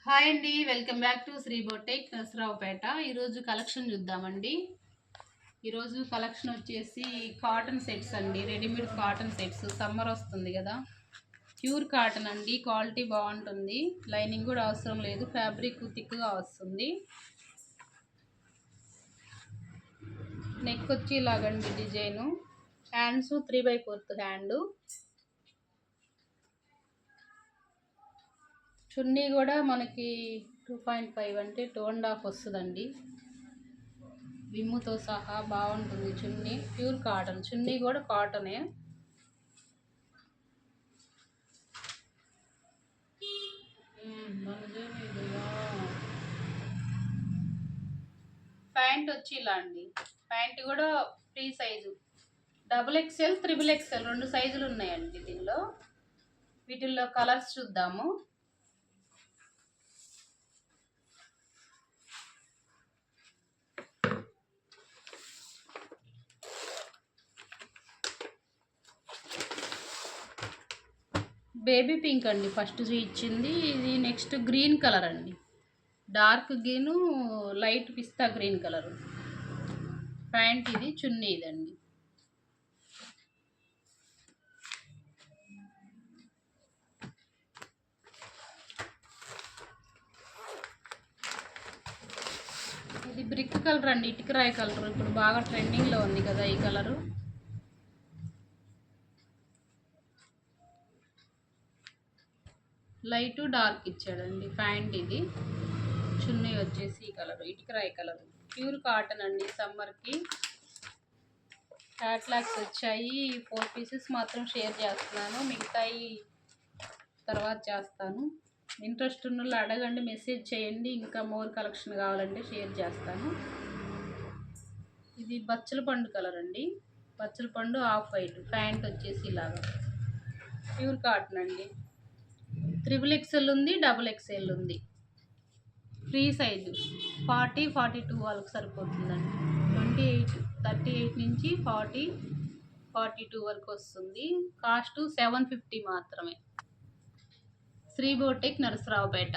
Hi అండి, welcome back to Sri boutique Narasaraopet. ఈరోజు collection చూద్దామండి. ఈరోజు కలెక్షన్ వచ్చేసి కాటన్ సెట్స్ అండి, రెడీమేడ్ కాటన్ సెట్స్. సమ్మర్ వస్తుంది కదా, ప్యూర్ కాటన్ అండి, క్వాలిటీ బాగుంటుంది, లైనింగ్ కూడా అవసరం లేదు, ఫ్యాబ్రిక్ థిక్గా వస్తుంది. నెక్ వచ్చి ఇలాగండి డిజైను, హ్యాండ్స్ 3/4 హ్యాండ్, చున్నీ కూడా మనకి 2.5 అంటే 2.5 వస్తుందండి, విమ్ముతో సహా బాగుంటుంది చున్నీ. ప్యూర్ కాటన్, చున్నీ కూడా కాటనే. ప్యాంట్ వచ్చి ఇలా అండి, ప్యాంట్ కూడా ఫ్రీ సైజు, XXL, XXL 2 సైజులు ఉన్నాయండి దీనిలో. వీటిల్లో కలర్స్ చూద్దాము. బేబీ పింక్ అండి ఫస్ట్ ఇచ్చింది, ఇది నెక్స్ట్ గ్రీన్ కలర్ అండి, డార్క్ గ్రీను, లైట్ పిస్తా గ్రీన్ కలరు. ప్యాంట్ ఇది, చున్నీ ఇదండి. ఇది బ్రిక్ కలర్ అండి, ఇటుకరాయి కలర్, ఇప్పుడు బాగా ట్రెండింగ్లో ఉంది కదా ఈ కలరు. లైట్ డార్క్ ఇచ్చాడండి ప్యాంట్ ఇది. చున్నీ వచ్చేసి ఈ కలర్, ఇటుకరాయి కలర్, ప్యూర్ కాటన్ అండి. సమ్మర్కి క్యాట్లాగ్స్ వచ్చాయి, 4 పీసెస్ మాత్రం షేర్ చేస్తున్నాను, మిగతాయి తర్వాత చేస్తాను. ఇంట్రెస్ట్ ఉన్న వాళ్ళు అడగండి, మెసేజ్ చేయండి, ఇంకా మోర్ కలెక్షన్ కావాలంటే షేర్ చేస్తాను. ఇది బచ్చల పండు కలర్ అండి, బచ్చల పండు ఆఫ్ వైట్. ప్యాంట్ వచ్చేసి ఇలాగా ప్యూర్ కాటన్ అండి, XXL ఉంది, XXL ఉంది. ఫ్రీ సైజు 40, 42 వాళ్ళకి సరిపోతుందండి. 38 నుంచి 40, 42 వరకు వస్తుంది. కాస్ట్ 750 మాత్రమే. శ్రీ బొటెక్ నరసరావుపేట.